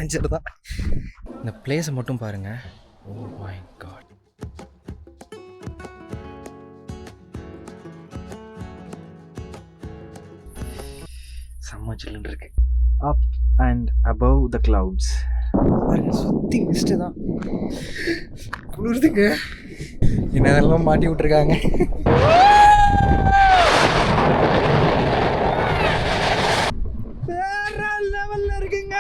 Adventure தான். இந்த பிளேஸை மட்டும் பாருங்கள். Oh my God. செம்ம சில்லுன்னு இருக்கு. Up and above the clouds பாருங்க, சுற்றி மிஸ்ட்டு தான். குளிர்துங்க. என்னதெல்லாம் மாட்டி விட்டுருக்காங்க. வேற லெவல்ல இருக்குங்க.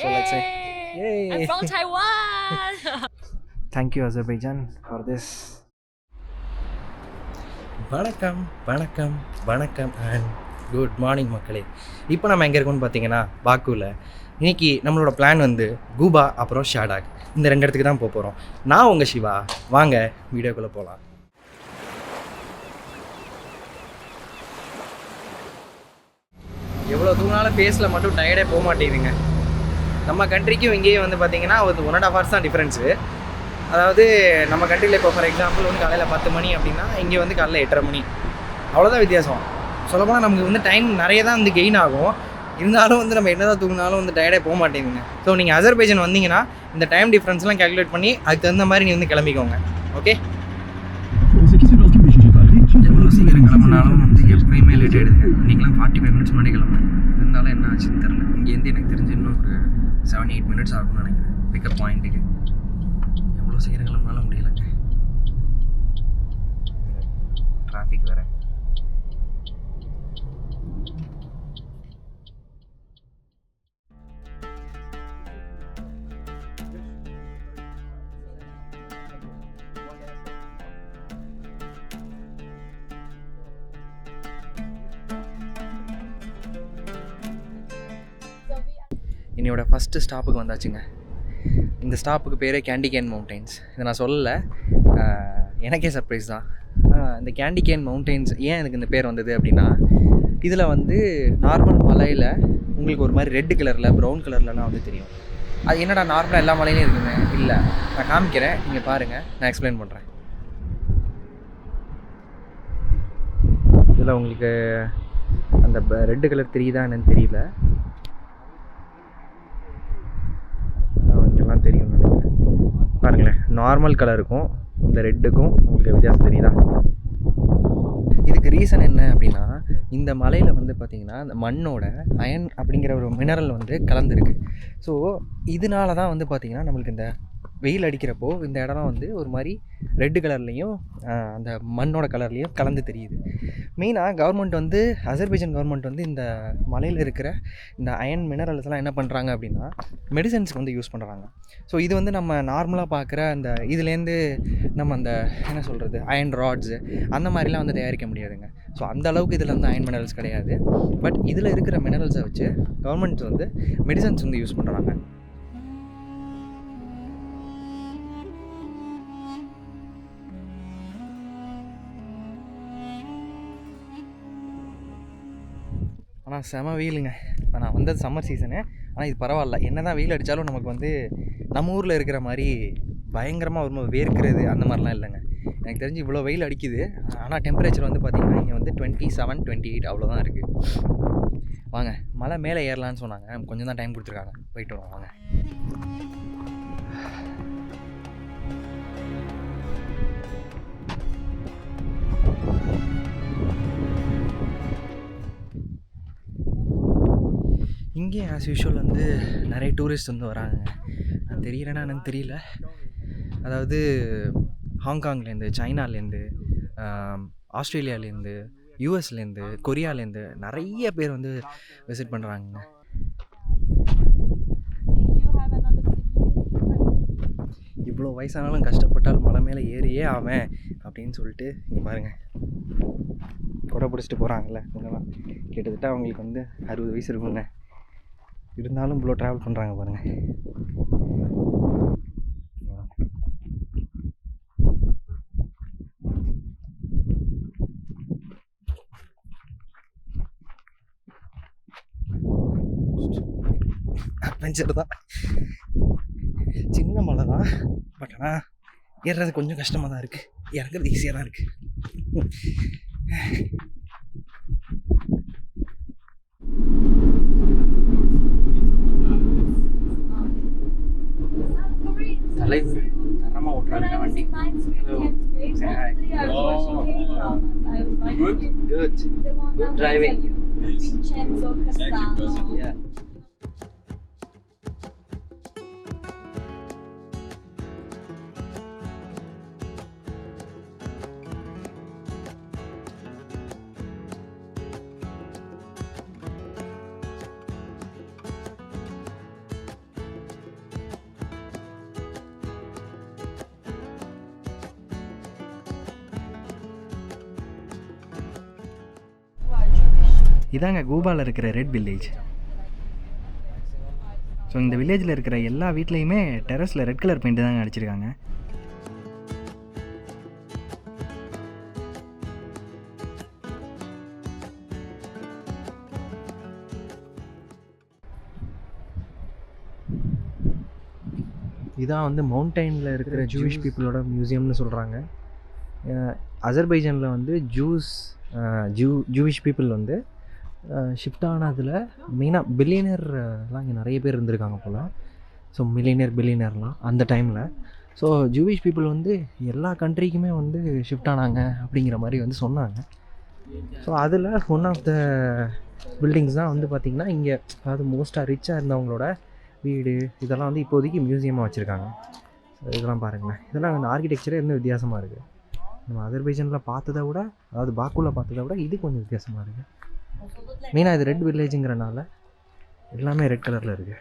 So let's say, yay! I'm from Taiwan. Thank you Azerbaijan for this. வணக்கம் வணக்கம் வணக்கம் அண்ட் குட் மார்னிங் மக்களே. இப்போ நம்ம எங்கே இருக்கோம்னு பார்த்தீங்கன்னா பாக்குவில். இன்றைக்கி நம்மளோட பிளான் வந்து கூபா அப்புறம் ஷாடாக், இந்த 2 இடத்துக்கு தான் போக போகிறோம். நான் உங்கள் சிவா. வாங்க வீடியோக்குள்ளே போகலாம். எவ்வளோ தூங்கினாலும் ஃபேஸில் மட்டும் டயர்டே போக மாட்டேங்குதுங்க. நம்ம கண்ட்ரிக்கும் இங்கேயும் வந்து பார்த்திங்கன்னா ஒரு 1.5 hours தான் டிஃப்ரென்ஸு. அதாவது நம்ம கண்ட்ரியில் இப்போ ஃபார் எக்ஸாம்பிள் வந்து காலையில் 10 மணி அப்படின்னா இங்கே வந்து காலையில் 8:30 மணி, அவ்வளோதான் வித்தியாசம். சொல்லப்போனால் நமக்கு வந்து டைம் நிறைய தான் வந்து கெயின் ஆகும். இருந்தாலும் வந்து நம்ம என்ன தான் தூங்கினாலும் வந்து டயர்டே போக மாட்டேங்குதுங்க. ஸோ நீங்கள் அசர்பைஜான் வந்தீங்கன்னா இந்த டைம் டிஃப்ரென்ஸ்லாம் கேல்குலேட் பண்ணி அதுக்கு தகுந்த மாதிரி நீ வந்து கிளம்பிக்கோங்க. ஓகே, எவ்வளோ சீக்கிரம் கிளம்புனாலும் வந்து எப்பயுமே லேட் ஆகிடுதுங்க. இன்றைக்கெலாம் 45 minutes முன்னாடி கிளம்புறேன். இருந்தாலும் என்ன ஆச்சுன்னு தெரில. இங்கேருந்து எனக்கு தெரிஞ்சு இன்னும் ஒரு 7-8 minutes ஆகும்னு நினைக்கிறேன் பிக்கப் பாயிண்ட்டுக்கு. எவ்வளோ சீக்கிரம் கிளம்பினாலும் முடியலைங்க. டிராஃபிக் வேறு. என்னோட ஃபஸ்ட்டு ஸ்டாப்புக்கு வந்தாச்சுங்க. இந்த ஸ்டாப்புக்கு பேரே கேண்டி கேன் மவுண்டெயின்ஸ். இதை நான் சொல்லலை, எனக்கே சர்ப்ரைஸ் தான். இந்த கேண்டி கேன் மவுண்டெயின்ஸ் ஏன் எனக்கு இந்த பேர் வந்தது அப்படின்னா, இதில் வந்து நார்மல் மலையில் உங்களுக்கு ஒரு மாதிரி ரெட் கலரில் ப்ரௌன் கலர்லலாம் வந்து தெரியும். அது என்னடா நார்மலாக எல்லா மலையிலையும் இருக்குங்க? இல்லை, நான் காமிக்கிறேன், நீங்கள் பாருங்கள், நான் எக்ஸ்பிளைன் பண்ணுறேன். இதில் உங்களுக்கு அந்த ரெட்டு கலர் தெரியுதா என்னன்னு தெரியல, எல்லாம் தெரியும் நினைக்கிறேன். பாருங்களேன், நார்மல் கலருக்கும் இந்த ரெட்டுக்கும் உங்களுக்கு வித்தியாசம் தெரியுதா? இதுக்கு ரீசன் என்ன அப்படின்னா, இந்த மலையில் வந்து பார்த்திங்கன்னா இந்த மண்ணோட அயன் அப்படிங்கிற ஒரு மினரல் வந்து கலந்துருக்கு. ஸோ இதனால தான் வந்து பார்த்திங்கன்னா நம்மளுக்கு இந்த வெயில் அடிக்கிறப்போ இந்த இடம்லாம் வந்து ஒரு மாதிரி ரெட்டு கலர்லேயும் அந்த மண்ணோட கலர்லேயும் கலந்து தெரியுது. மெயினாக கவர்மெண்ட் வந்து அசர்பைஜான் கவர்மெண்ட் வந்து இந்த மலையில் இருக்கிற இந்த அயன் மினரல்ஸ்லாம் என்ன பண்ணுறாங்க அப்படின்னா மெடிசன்ஸ்க்கு வந்து யூஸ் பண்ணுறாங்க. ஸோ இது வந்து நம்ம நார்மலாக பார்க்குற அந்த இதுலேருந்து நம்ம அந்த என்ன சொல்கிறது அயன் ராட்ஸு அந்த மாதிரிலாம் வந்து தயாரிக்க முடியாதுங்க. ஸோ அந்த அளவுக்கு இதில் வந்து அயன் மினரல்ஸ் கிடையாது. பட் இதில் இருக்கிற மினரல்ஸை வச்சு கவர்மெண்ட் வந்து மெடிசன்ஸ் வந்து யூஸ் பண்ணுறாங்க. ஆனால் செம வெயிலுங்க. இப்போ நான் வந்தது சம்மர் சீசனு. ஆனால் இது பரவாயில்ல, என்ன தான் வெயில் அடித்தாலும் நமக்கு வந்து நம்ம ஊரில் இருக்கிற மாதிரி பயங்கரமாக ஒரு வேர்க்கிறது அந்த மாதிரிலாம் இல்லைங்க. எனக்கு தெரிஞ்சு இவ்வளோ வெயில் அடிக்குது, ஆனால் டெம்பரேச்சர் வந்து பார்த்திங்கன்னா இங்கே வந்து 27, 28 அவ்வளோதான் இருக்குது. வாங்க, மலை மேலே ஏறலான்னு சொன்னாங்க, கொஞ்சம் தான் டைம் கொடுத்துருக்காங்க, போயிட்டு வரோம் வாங்க. இங்கே ஆஸ் யூஷுவல் வந்து நிறைய டூரிஸ்ட் வந்து வராங்க. நான் தெரியறேன்னா எனக்கு தெரியல. அதாவது ஹாங்காங்லேருந்து, சைனாலேருந்து, ஆஸ்திரேலியாலேருந்து, யூஎஸ்லேருந்து, கொரியாலேருந்து நிறைய பேர் வந்து விசிட் பண்ணுறாங்க. இவ்வளோ வயசானாலும் கஷ்டப்பட்டாலும் மலை மேலே ஏறியே ஆவேன் அப்படின்னு சொல்லிட்டு இங்கே பாருங்கள் கொடை பிடிச்சிட்டு போகிறாங்கல்ல, இவங்கெல்லாம் கிட்டத்தட்ட அவங்களுக்கு வந்து 60 வயசு இருக்குங்க. இருந்தாலும் இவ்வளோ ட்ராவல் பண்ணுறாங்க பாருங்கள். அட்வென்ச்சர் தான். சின்ன மலை தான், பட் ஆனால் ஏறுறது கொஞ்சம் கஷ்டமாக தான் இருக்குது, இறங்குறது ஈஸியாக தான் இருக்குது. தலைவர் தரமாக ஓட்டுறாங்க வண்டி. Good driving. Vincenzo Cassano. Yeah. இதாங்க கூபாவில் இருக்கிற ரெட் வில்லேஜ். ஸோ இந்த வில்லேஜில் இருக்கிற எல்லா வீட்லேயுமே டெரஸில் ரெட் கலர் பெயிண்ட் தாங்க அடிச்சிருக்காங்க. இதான் வந்து மவுண்டைனில் இருக்கிற ஜூவிஷ் பீப்புளோட மியூசியம்னு சொல்கிறாங்க. அசர்பைஜானில் வந்து ஜூவிஷ் பீப்புள் வந்து ஷிஃப்ட் ஆனதில் மெயினாக பில்லியனர்லாம் இங்கே நிறைய பேர் இருந்திருக்காங்க போல். ஸோ பில்லியனர்லாம் அந்த டைமில். ஸோ ஜூவிஷ் பீப்புள் வந்து எல்லா கண்ட்ரிக்குமே வந்து ஷிஃப்ட் ஆனாங்க அப்படிங்கிற மாதிரி வந்து சொன்னாங்க. ஸோ அதில் ஒன் ஆஃப் த பில்டிங்ஸ் தான் வந்து பார்த்திங்கன்னா இங்கே, அதாவது மோஸ்ட்டாக ரிச்சாக இருந்தவங்களோட வீடு இதெல்லாம் வந்து இப்போதைக்கு மியூசியமாக வச்சுருக்காங்க. ஸோ இதெல்லாம் பாருங்களேன், இதெல்லாம் அந்த ஆர்கிடெக்சரே இன்னும் வித்தியாசமாக இருக்குது. நம்ம அசர்பைஜானில் பார்த்ததை விட, அதாவது பாக்குவில் பார்த்ததை விட இது கொஞ்சம் வித்தியாசமாக இருக்குது. மெயினாக இது ரெட் வில்லேஜுங்கிறனால எல்லாமே ரெட் கலரில் இருக்குது.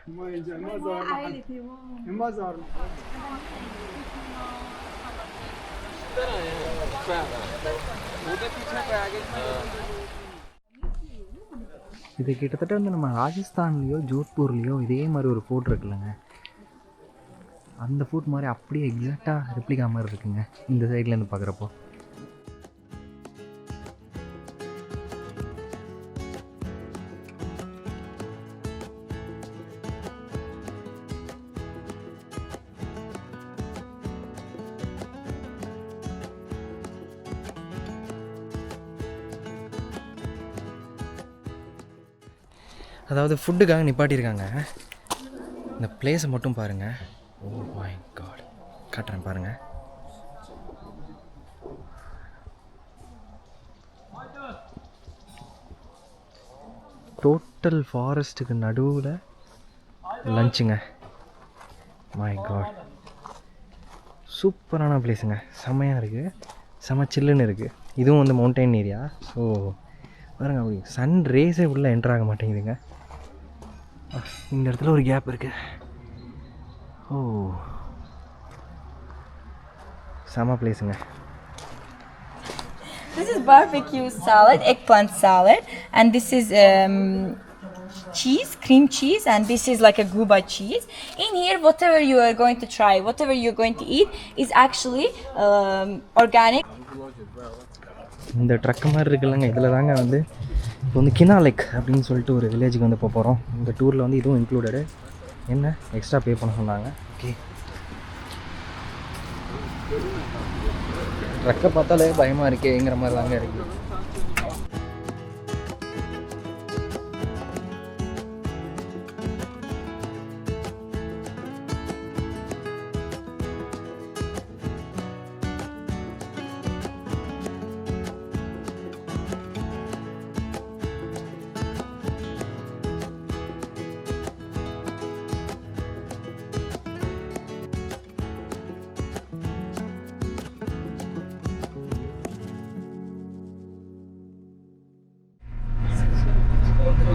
இது கிட்டத்தட்ட வந்து நம்ம ராஜஸ்தான்லேயோ ஜோத்பூர்லேயோ இதே மாதிரி ஒரு ஃபோர்ட் இருக்குல்லங்க, அந்த ஃபோர்ட் மாதிரி அப்படியே எக்ஸாக்டாக ரெப்ளிகா மாதிரி இருக்குங்க இந்த சைட்லேருந்து பார்க்குறப்போ. அதாவது ஃபுட்டுக்காக நிப்பாட்டியிருக்காங்க. இந்த பிளேஸை மட்டும் பாருங்கள். ஓ மை காட், காட்டுறேன் பாருங்கள். டோட்டல் ஃபாரஸ்ட்டுக்கு நடுவில் லஞ்சுங்க. மை காட், சூப்பரான பிளேஸுங்க, செம்மையாக இருக்குது, செம்ம சில்லுன்னு இருக்குது. இதுவும் வந்து மவுண்டைன் ஏரியா. ஸோ பாருங்க, அப்படி சன் ரேஸே உள்ளே என்ட்ரு ஆக மாட்டேங்குதுங்க. இந்த இடத்துல ஒரு கேப் இருக்குது. ஓ செம்ம பிளேஸுங்க. This is barbecue salad, eggplant salad, and this is cheese, cream cheese, and this is like a guba cheese. In here, whatever you are going to try, whatever you're going to eat, is actually organic. இந்த drug மாதிரி இருக்குல்லங்க, இதில் தாங்க வந்து இப்போ வந்து கினாலெக் அப்படின்னு சொல்லிட்டு ஒரு வில்லேஜுக்கு வந்து போகிறோம். இந்த டூரில் வந்து இதுவும் இன்க்ளூடடு. என்ன எக்ஸ்ட்ரா பே பண்ண சொன்னாங்க. ஓகே, ட்ரக்கை பார்த்தாலே பயமாக இருக்கேங்கிற மாதிரி தாங்க இருக்குது.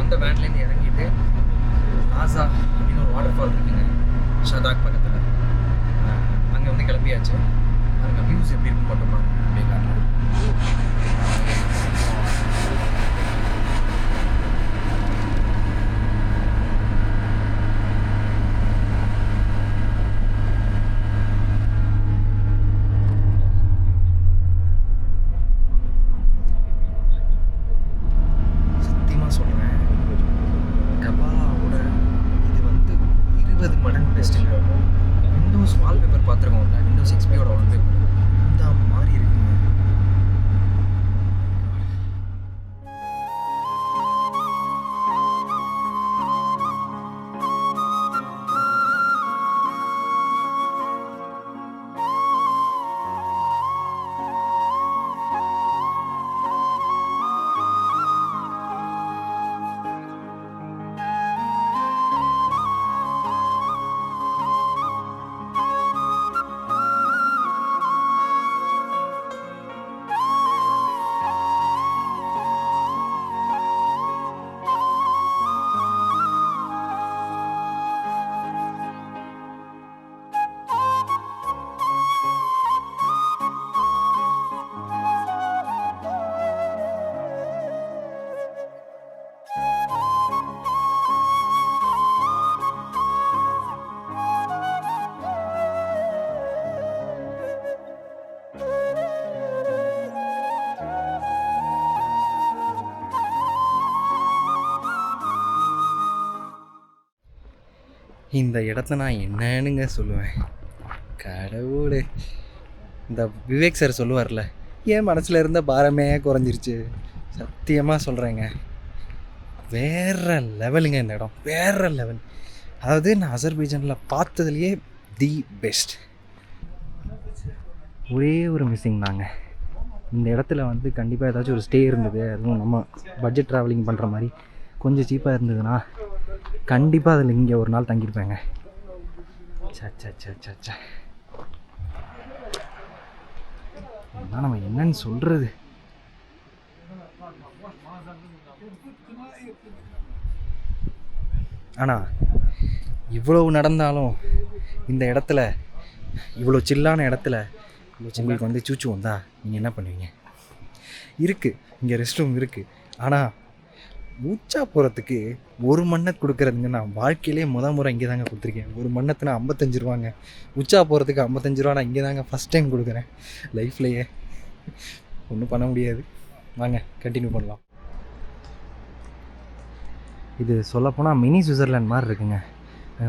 அந்த வேன்லேருந்து இறங்கிட்டு நாசா அப்படின்னு ஒரு வாட்டர் ஃபால் இருக்குங்க ஷதாக் பக்கத்தில், அங்கே வந்து கிளம்பியாச்சு. அங்கே வியூஸ் எப்படி இருக்கும் மட்டும் பாருங்க அப்படிங்கிறாங்க. விண்டோஸ் வால்பேப்பர் பார்த்துருக்கோம்ல, விண்டோஸ் எக்ஸ்பியோட வால்பேப்பர் இந்த மாதிரி இருக்குங்க. இந்த இடத்த நான் என்னன்னுங்க சொல்லுவேன். கடவுளே, இந்த விவேக் சார் சொல்லுவார்ல, என் மனசில் இருந்த பாரமே குறைஞ்சிருச்சு. சத்தியமாக சொல்கிறேங்க, வேறு லெவலுங்க இந்த இடம், வேறு லெவல். அதாவது நான் அசர்பைஜானில் பார்த்ததுலேயே தி பெஸ்ட். ஒரே ஒரு மிஸ்ஸிங் தாங்க, இந்த இடத்துல வந்து கண்டிப்பாக ஏதாச்சும் ஒரு ஸ்டே இருந்தது, அதுவும் நம்ம பட்ஜெட் ட்ராவலிங் பண்ணுற மாதிரி கொஞ்சம் சீப்பாக இருந்ததுன்னா கண்டிப்பாக அதில் இங்கே ஒரு நாள் தங்கியிருப்பேங்க. சச்சா அதான் நம்ம என்னன்னு சொல்கிறது. ஆனால் இவ்வளவு நடந்தாலும் இந்த இடத்துல, இவ்வளோ சில்லான இடத்துல உங்களுக்கு வந்து சூச்சு வந்தா நீங்கள் என்ன பண்ணுவீங்க? இருக்குது, இங்கே ரெஸ்ட் ரூம் இருக்குது. ஆனால் மூச்சா போகிறதுக்கு ஒரு மன்னத் கொடுக்குறதுங்க. நான் வாழ்க்கையிலே முறை இங்கே தாங்க கொடுத்துருக்கேன். ஒரு மன்னத்துனா 55 ரூபாங்க. உச்சா போகிறதுக்கு 55 ரூபா. நான் இங்கே தாங்க ஃபஸ்ட் டைம் கொடுக்குறேன் லைஃப்லையே. ஒன்றும் பண்ண முடியாது. வாங்க கண்டினியூ பண்ணலாம். இது சொல்லப்போனால் மினி சுவிட்சர்லாண்ட் மாதிரி இருக்குங்க.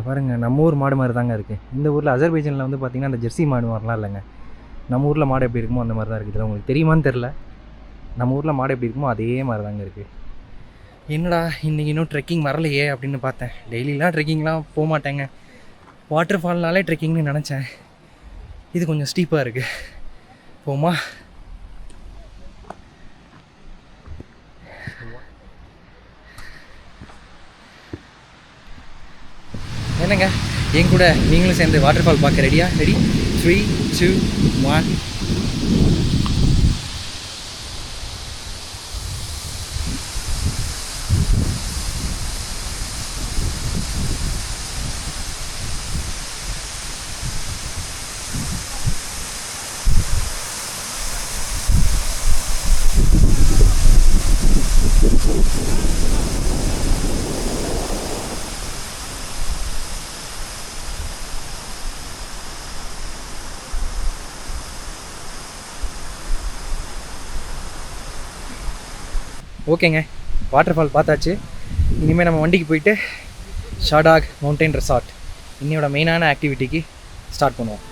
பாருங்கள், நம்ம ஊர் மாடு மாதிரி தாங்க இருக்குது. இந்த ஊரில் அசர்பைஜானில் வந்து பார்த்திங்கன்னா அந்த ஜெர்சி மாடு மாதிரிலாம் இல்லைங்க. நம்ம ஊரில் மாடு எப்படி இருக்குமோ அந்த மாதிரி தான் இருக்குது. உங்களுக்கு தெரியுமான்னு தெரில, நம்ம ஊரில் மாடு எப்படி இருக்குமோ அதே மாதிரி தாங்க இருக்குது. என்னடா இன்றைக்கி இன்னும் ட்ரெக்கிங் வரலையே அப்படின்னு பார்த்தேன். டெய்லிலாம் ட்ரெக்கிங்லாம் போக மாட்டேங்க, வாட்டர் ஃபால்னாலே ட்ரெக்கிங்னு நினச்சேன். இது கொஞ்சம் ஸ்டீப்பாக இருக்குது. போமா? என்னங்க, என் கூட நீங்களும் சேர்ந்து வாட்டர் ஃபால் பார்க்க ரெடியா? ரெடி? 3, 2, 1. ஓகேங்க, வாட்டர் ஃபால் பார்த்தாச்சு. இனிமேல் நம்ம வண்டிக்கு போயிட்டு ஷாடாக் மவுண்டைன் ரெசார்ட் இன்னையோட மெயினான ஆக்டிவிட்டிக்கு ஸ்டார்ட் பண்ணுவோம்.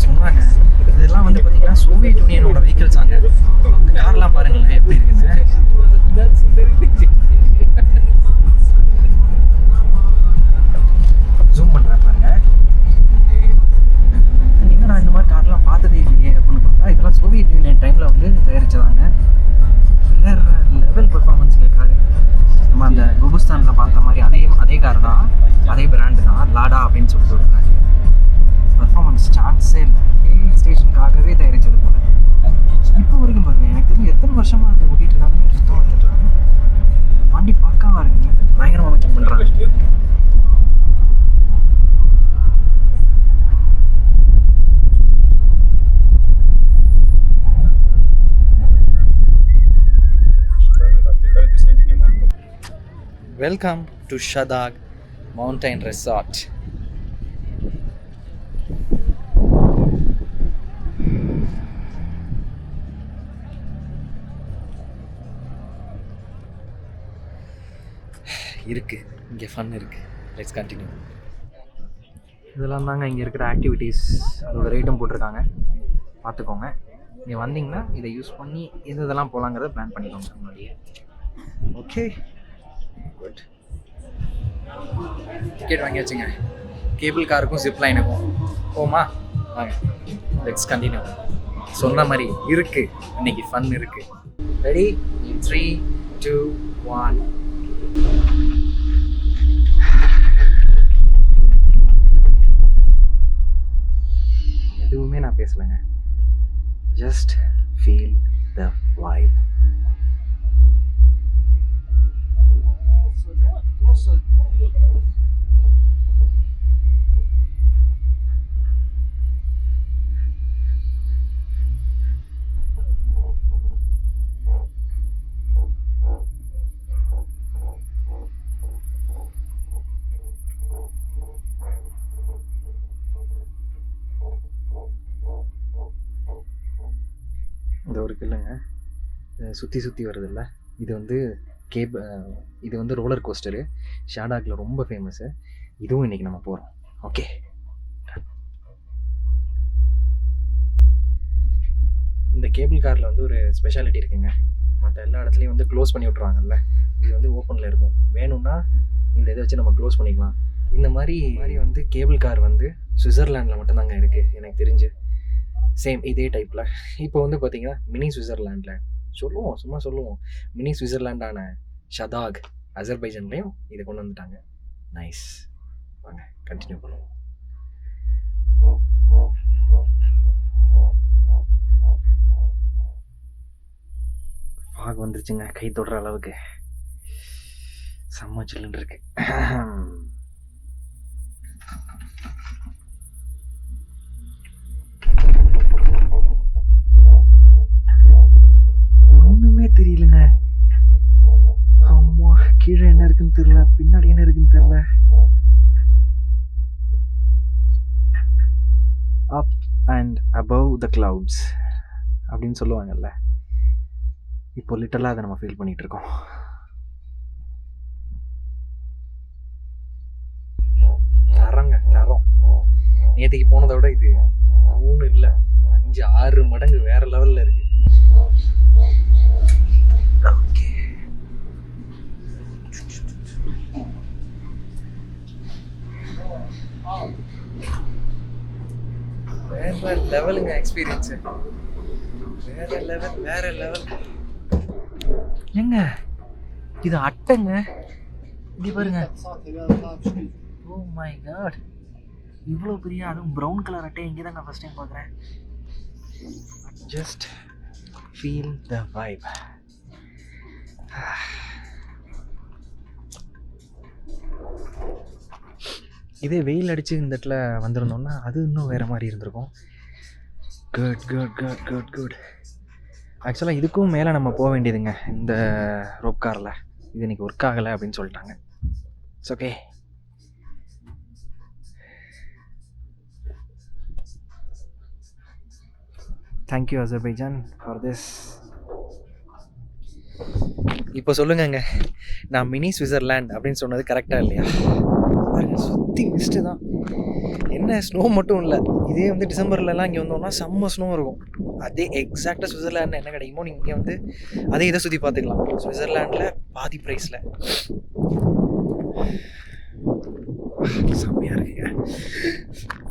சொன்னாங்க இதெல்லாம் வந்து பார்த்தீங்கன்னா சோவியத் யூனியனோட வெஹிக்கிள்ஸ் ஆங்க. இந்த கார்லாம் பாருங்களேன் எப்படி இருக்குன்னு. ஜூம் பண்ணுறேன் பாருங்க. என்னடா இந்த மாதிரி கார்லாம் பார்த்ததே இல்லையே அப்படின்னு பார்த்தா இதெல்லாம் சோவியத் யூனியன் டைமில் வந்து தயாரிச்சதாங்க. வேற லெவல் பெர்ஃபார்மன்ஸுங்க காரு. நம்ம அந்த குபுஸ்தானில் பார்த்த மாதிரி அதே கார் தான், அதே பிராண்டு தான், லாடா அப்படின்னு சொல்லிட்டு ஒரு பிராண்டு. பர்ஃபார்மன்ஸ் சான்ஸே இல்லை. ஹில் ஸ்டேஷனுக்காகவே தயாரித்தது போல. இப்போ வரைக்கும் பாருங்கள், எனக்கு தெரிஞ்சு எத்தனை வருஷமாக அதை ஓட்டிகிட்டு இருக்காங்கன்னு சுத்தமாக தெரியல. வண்டி பக்காவாக இருக்குங்க, பயங்கரமாக மேக்கிங் பண்ணுறாங்க. Welcome to Shadak mountain resort. இருக்குது, இங்கே ஃபன் இருக்குது. Let's continue. இதெல்லாம் தாங்க இங்கே இருக்கிற ஆக்டிவிட்டீஸ். அதோட ரேட்டும் போட்டிருக்காங்க, பார்த்துக்கோங்க. இங்கே வந்தீங்கன்னா இதை யூஸ் பண்ணி இதெல்லாம் போகலாங்கிறத பிளான் பண்ணிக்கோங்க முன்னாடியே. Okay, good. டிக்கெட் வாங்கி வச்சுங்க. கேபிள் காருக்கும் ஜிப் லைனுக்கும் போமா? வாங்க லெட்ஸ் கண்டினியூ. சொன்ன மாதிரி இருக்குது, இன்னைக்கு ஃபன் இருக்குது. ரெடி? 3, 2, 1. எதுவுமே நான் பேசலைங்க, ஜஸ்ட் ஃபீல் த வைப். இருக்குல்லங்க, சுற்றி சுற்றி வருதில்ல, இது வந்து இது வந்து ரோலர் கோஸ்டரு. ஷாடாக்கில் ரொம்ப ஃபேமஸ்ஸு. இதுவும் இன்றைக்கி நம்ம போகிறோம். ஓகே. இந்த கேபிள் காரில் வந்து ஒரு ஸ்பெஷாலிட்டி இருக்குங்க. மற்ற எல்லா இடத்துலையும் வந்து க்ளோஸ் பண்ணி விட்ருவாங்கல்ல, இது வந்து ஓப்பனில் இருக்கும். வேணும்னா இந்த இதை வச்சு நம்ம க்ளோஸ் பண்ணிக்கலாம். இந்த மாதிரி வந்து கேபிள் கார் வந்து சுவிட்சர்லாண்டில் மட்டும்தாங்க இருக்குது எனக்கு தெரிஞ்சு. சேம் இதே டைப்பில் இப்போ வந்து பார்த்திங்கன்னா மினி சுவிட்சர்லாண்டில் சும்மா சொல்லுவோம், மினி சுவிட்சர்லாண்டான ஷதாக் அசர்பைஜான்லேயும் இதை கொண்டு வந்துட்டாங்க. நைஸ். வாங்க கண்டினியூ பண்ணுவோம். ஃபாக் வந்துருச்சுங்க, கை தொடுற அளவுக்கு செம்ம சில்லுன்னு இருக்கு. ஒண்ணுமே தெரியலங்க. அம்மா, கீழே என்ன இருக்குன்னு தெரியல, பின்னாடி என்ன இருக்குன்னு தெரியல. அப் அண்ட் அபவ் த கிளவுட்ஸ் அப்படின்னு சொல்லுவாங்கல்ல, இப்போ லிட்டரலாக அதை நம்ம ஃபீல் பண்ணிட்டு இருக்கோம். தரம் நேற்றுக்கு போனதை விட இது 3 இல்லை 5-6 மடங்கு வேற லெவலில் இருக்கு. ஓகே. வேற லெவலுங்க எக்ஸ்பீரியன்ஸு. வேற லெவல். ஏங்க இது அட்டைங்க, இங்கே பாருங்க. ஓ மை காட், இவ்வளோ பெரிய, அதுவும் ப்ரௌன் கலர் அட்டை இங்கே தான் நான் ஃபஸ்ட் டைம் பார்க்குறேன். Just feel the vibe. இதே வெயில் அடித்து இந்த இடத்துல வந்திருந்தோம்னா அது இன்னும் வேறு மாதிரி இருந்திருக்கும். Good good good good good. ஆக்சுவலாக இதுக்கும் மேலே நம்ம போக வேண்டியதுங்க இந்த ரோப் காரில். இது இன்றைக்கி ஒர்க் ஆகலை அப்படின்னு சொல்லிட்டாங்க. It's okay. Thank you Azerbaijan for this. இப்போ சொல்லுங்கங்க, நான் மினி சுவிட்சர்லாண்ட் அப்படின்னு சொன்னது கரெக்டாக இல்லையா? பாருங்க, சுற்றி மிஸ்ட்டு தான். என்ன ஸ்னோ மட்டும் இல்லை, இதே வந்து டிசம்பர்லலாம் இங்கே வந்தோம்னா செம்ம ஸ்னோ இருக்கும். அதே எக்ஸாக்டாக சுவிட்சர்லாண்டில் என்ன கிடைக்குமோ நீங்கள் இங்கே வந்து அதே இதை சுற்றி பார்த்துக்கலாம். சுவிட்சர்லாண்டில் பாதி ப்ரைஸில். செம்மையாக இருக்குங்க,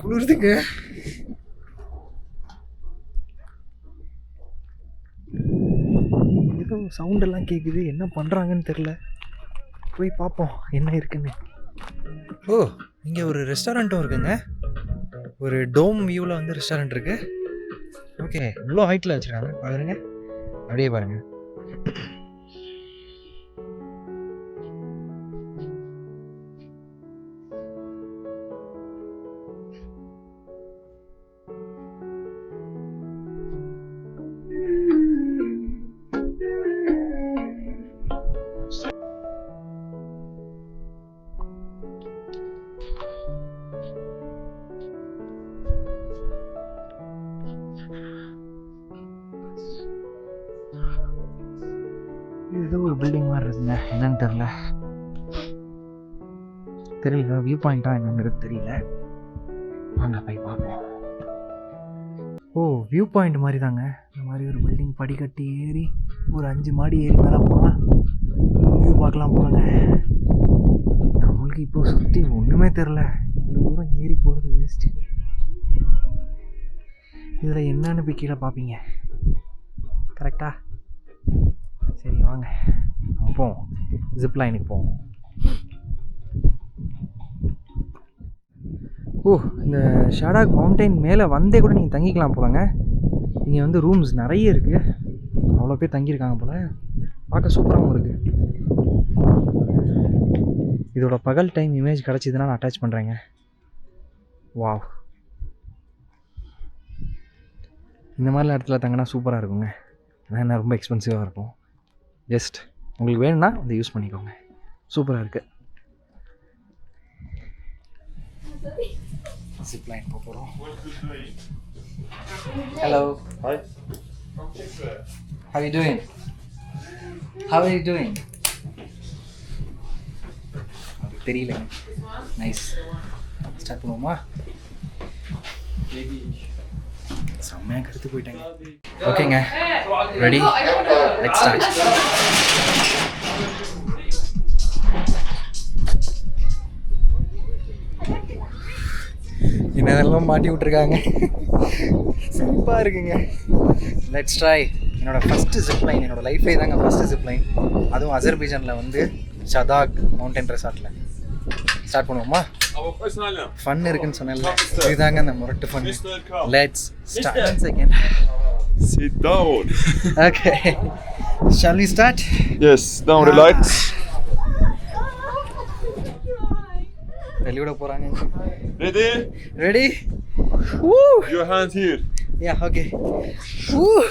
குளிருதுங்க. ஏதோ சவுண்டெல்லாம் கேட்குது, என்ன பண்ணுறாங்கன்னு தெரில. போய் பார்ப்போம் என்ன இருக்குன்னு. ஓ, இங்கே ஒரு ரெஸ்டாரண்ட்டும் இருக்குங்க. ஒரு டோம் வியூவில் வந்து ரெஸ்டாரண்ட் இருக்குது. ஓகே, இவ்வளோ ஹைட்டில் வச்சுருக்காங்க பாருங்க, அப்படியே பாருங்க. ஏதோ ஒரு பில்டிங் மாதிரி இருக்குங்க, என்னன்னு தெரியல. வியூ பாயிண்டா என்னன்னு தெரியல. வாங்க போய் பார்ப்போம். ஓ, வியூ பாயிண்ட் மாதிரி தாங்க. இந்த மாதிரி ஒரு பில்டிங் படிக்கட்டி ஏறி ஒரு 5 மாடி ஏறி மேலே போனால் வியூ பார்க்கலாம் போலங்க. நம்மளுக்கு இப்போ சுற்றி ஒன்றுமே தெரில, இவ்வளோ தூரம் ஏறி போகிறது வேஸ்ட்டு. இதில் என்னன்னு போய் கீழே பார்ப்பீங்க கரெக்டா? சரி வாங்க போவோம், ஜிப் லைனுக்கு போவோம். ஓ, இந்த ஷாடாக் மவுண்டைன் மேலே வந்தே கூட நீங்கள் தங்கிக்கலாம் போலங்க. இங்கே வந்து ரூம்ஸ் நிறைய இருக்குது, அவ்வளோ பேர் தங்கியிருக்காங்க போல். பார்க்க சூப்பராகவும் இருக்குது. இதோட பகல் டைம் இமேஜ் கிடச்சிதுன்னா நான் அட்டாச் பண்ணுறேங்க. வாவ், இந்த மாதிரிலாம் இடத்துல தங்கினா சூப்பராக இருக்குங்க. ஆனால் ரொம்ப எக்ஸ்பென்சிவாக இருக்கும். ஜஸ்ட் உங்களுக்கு வேணும்னா அதை யூஸ் பண்ணிக்கோங்க, சூப்பராக இருக்குது. ஜிப் லைன் போகிறோம். Hello, How are you doing? How are you doing? தெரியல. நைஸ். ஸ்டார்ட் பண்ணுவோமா? செம்மையா கருத்து போயிட்டாங்க. ஓகேங்க, ரெடி, லெட்ஸ் ஸ்டார்ட். என்னதெல்லாம் மாட்டி விட்டுருக்காங்க, சிம்பிளாக இருக்குங்க. Let's try. என்னோட ஃபஸ்ட்டு ஜிப்லைன், என்னோட லைஃப்லேயே தாங்க ஃபஸ்ட்டு ஜிப்லைன், அதுவும் அசர்பைஜானில் வந்து ஷதாக் மவுண்டன் ரெசார்ட்டில். ஸ்டார்ட் பண்ணுவோமா? ஃபன் இருக்குன்னு சொன்னேன்ல, இதுதாங்க அந்த முரட்டு fun. Let's start. Second. Sit down. Okay. Shall we start? Yes, down relax. வெளியோட போறாங்க. Ready? Ready? Woo! Your hands here. Yeah, okay. Woo!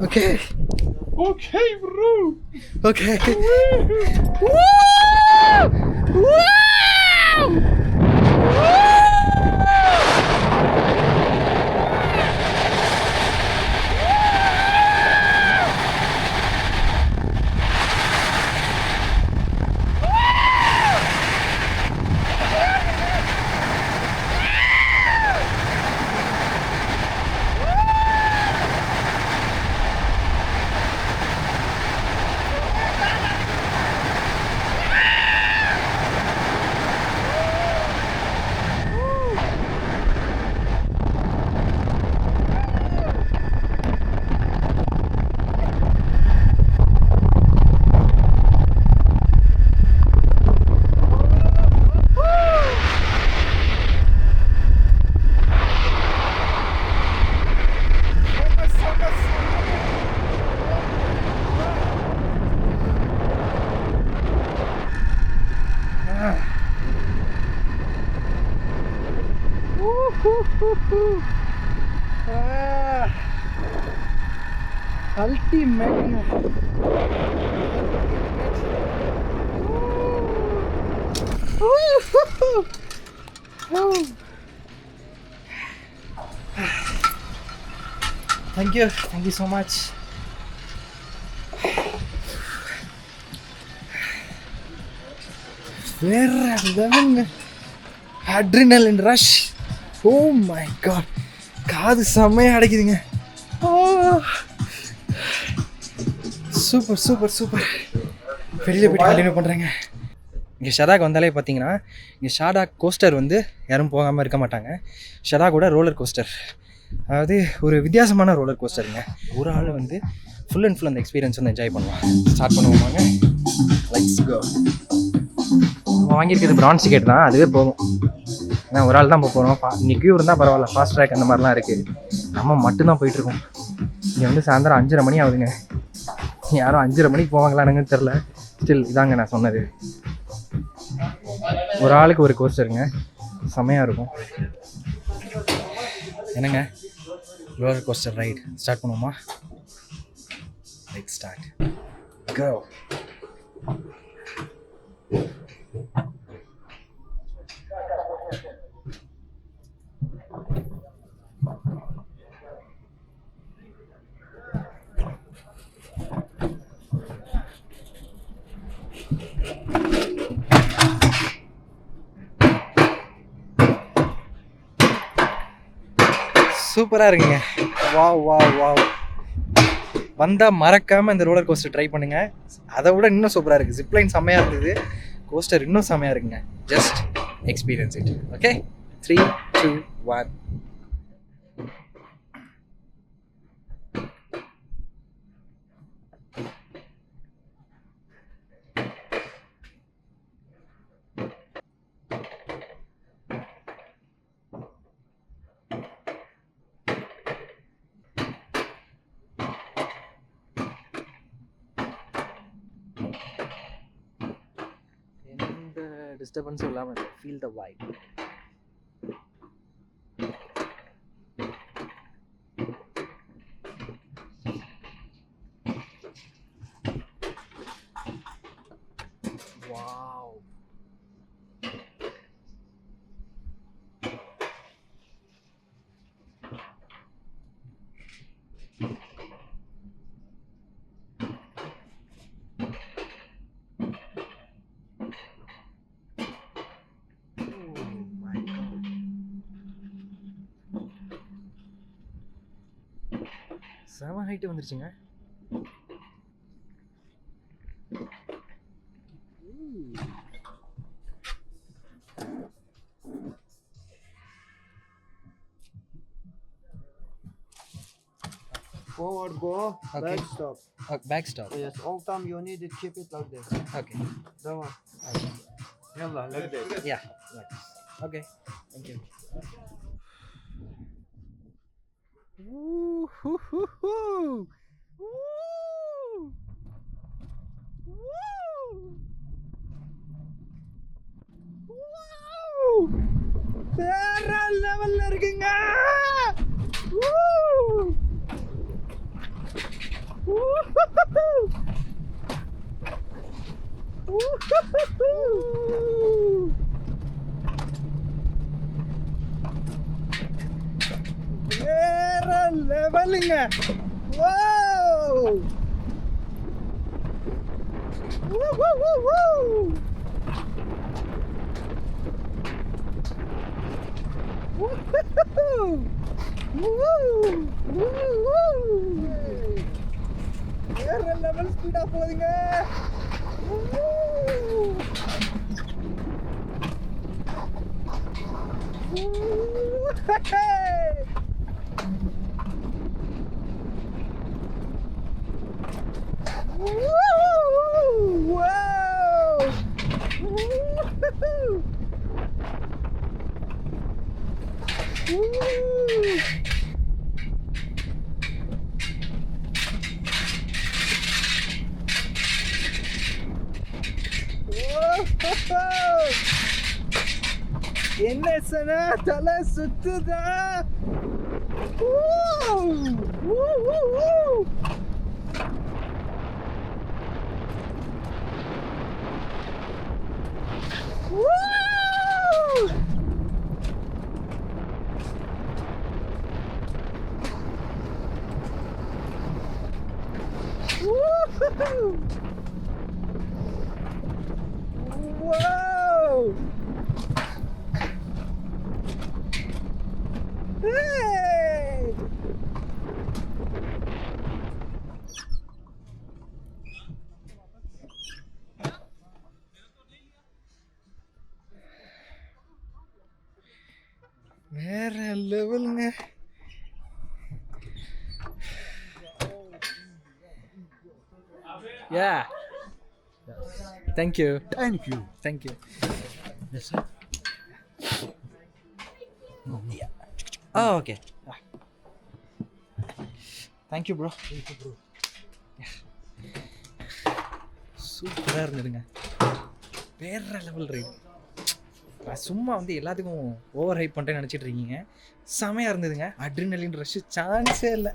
Okay. Okay, bro. Okay. Woo! Woo! Ultimate. Thank you so much. Where level adrenaline rush. Oh my god, காது செம்மையா அடைக்குதுங்க. Super super super. வெளியில் போய்ட்டு continue பண்ணுறேங்க. இங்கே ஷதாக் வந்தாலே பார்த்தீங்கன்னா இங்கே ஷாடாக் coaster வந்து யாரும் போகாமல் இருக்க மாட்டாங்க. ஷதாக்கோட ரோலர் கோஸ்டர், அதாவது ஒரு வித்தியாசமான ரோலர் கோஸ்டருங்க. ஒரு ஆள் வந்து ஃபுல் அண்ட் ஃபுல் அந்த எக்ஸ்பீரியன்ஸ் வந்து என்ஜாய் பண்ணுவான். ஸ்டார்ட் பண்ணுவோமாங்க? Let's go. வாங்கியிருக்கிறது பிரான்ஸ் டிக்கெட் தான், அதுவே போதும். ஏன்னா ஒரு ஆள் தான் போக போகிறோம். இன்னைக்கு இருந்தால் பரவாயில்ல, ஃபாஸ்ட் ட்ராக் அந்த மாதிரிலாம் இருக்குது. நம்ம மட்டும்தான் போயிட்டுருக்கோம். இங்கே வந்து சாயந்தரம் 5:30 மணி ஆகுதுங்க. யாரும் 5:30 மணிக்கு போவாங்களானுங்க தெரில. ஸ்டில் இதாங்க நான் சொன்னது, ஒரு ஆளுக்கு ஒரு கோஸ்டருங்க, செமையாக இருக்கும். என்னங்க, ரோலர் கோஸ்டர் ரைட் ஸ்டார்ட் பண்ணுவோமா? Let's start. கோ. சூப்பராக இருக்குங்க. Wow wow wow. வந்தால் மறக்காமல் இந்த ரோலர் கோஸ்டர் ட்ரை பண்ணுங்கள். அதை விட இன்னும் சூப்பராக இருக்குது. ஜிப்லைன் செம்மையாக இருந்தது, கோஸ்டர் இன்னும் செம்மையாக இருக்குங்க. Just experience it. Okay, 3, 2, 1. Disturbance இல்லாமல் feel the vibe. Wow. செம ஹைட்டு வந்துருச்சுங்க. Forward go, Okay. back stop. Back stop. Yes, all time you need to keep it like this. Okay. That one. Yalla, like this. Yeah okay thank you. வேற லெவல்ல இருக்குங்க. வேற லெவலுங்க. வேற level speedo போகுதுங்க. என்ன சொன்னா தலை சுத்துதா? Whoa! Hey! வேற லெவலுங்க. Yeah. Thank you. Thank you. Thank you. Yes, sir. Yeah. Oh, okay. Thank you, bro. Thank you, bro. சூப்பராக இருந்ததுங்க. வேற லெவல் ரைடு. சும்மா வந்து எல்லாத்துக்கும் ஓவர் ஹைப் பண்ணிட்டேன்னு நினச்சிட்டு இருக்கீங்க. செமையாக இருந்ததுங்க. அட்ரினலின் ரஷ் சான்ஸே இல்லை.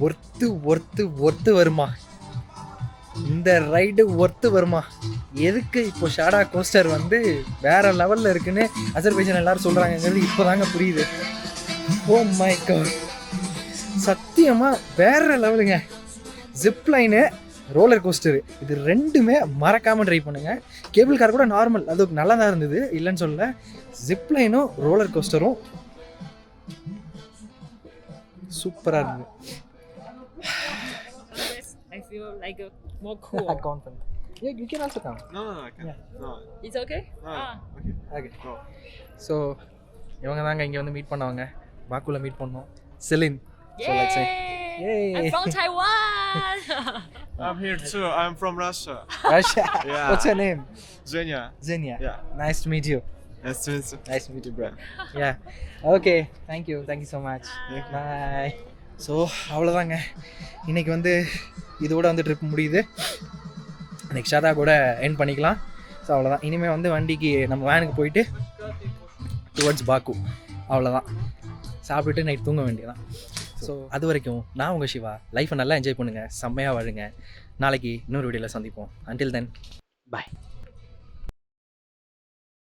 ஒர்த்து வருமா இந்த ரைடு? ஒர்த்து வருமா? எதுக்கு இப்போ ஷாடா கோஸ்டர் வந்து வேற லெவலில் இருக்குன்னு அசர்பைஜான் எல்லாரும் சொல்கிறாங்கங்கிறது இப்போ தாங்க புரியுது. ஓ மை காட், சத்தியமாக வேற லெவலுங்க. ஜிப்லைனு, ரோலர் கோஸ்டரு, இது ரெண்டுமே மறக்காமல் ட்ரை பண்ணுங்கள். கேபிள் கார் கூட நார்மல், அது நல்லா தான் இருந்தது, இல்லைன்னு சொல்லலை. ஜிப்லைனும் ரோலர் கோஸ்டரும் சூப்பராக இருந்தது. I feel like more cool. Confident. Yeah, you can also come. No, I can't. Yeah. No. It's okay? Okay. Okay. Go. So இவங்க தாங்க இங்கே வந்து மீட் பண்ணவங்க. பாக்குல மீட் பண்ணோம். செலின். So let's say. Yay! I'm from Taiwan! I'm here too. I'm from Russia. Russia. Yeah. What's your name? Zhenya. Zenia. Yeah. Nice to meet you. Nice to meet you. Nice to meet you, bro. Yeah. Okay. Thank you. Thank you so much. Bye. So அவ்வளோதாங்க. இன்றைக்கி வந்து இதோட வந்து trip முடியுது. Next ஷாதா கூட end பண்ணிக்கலாம். So அவ்வளோதான். இனிமேல் வந்து வண்டிக்கு நம்ம வேனுக்கு போயிட்டு டுவர்ட்ஸ் பாக்கு. அவ்வளோதான். சாப்பிட்டுட்டு நைட் தூங்க வேண்டியதான். ஸோ அது வரைக்கும் நான் உங்கள் சிவா. லைஃப்பை நல்லா என்ஜாய் பண்ணுங்கள், செம்மையாக வாழுங்க. நாளைக்கு இன்னொரு வீடியோவில் சந்திப்போம். அன்டில் தென் பாய்.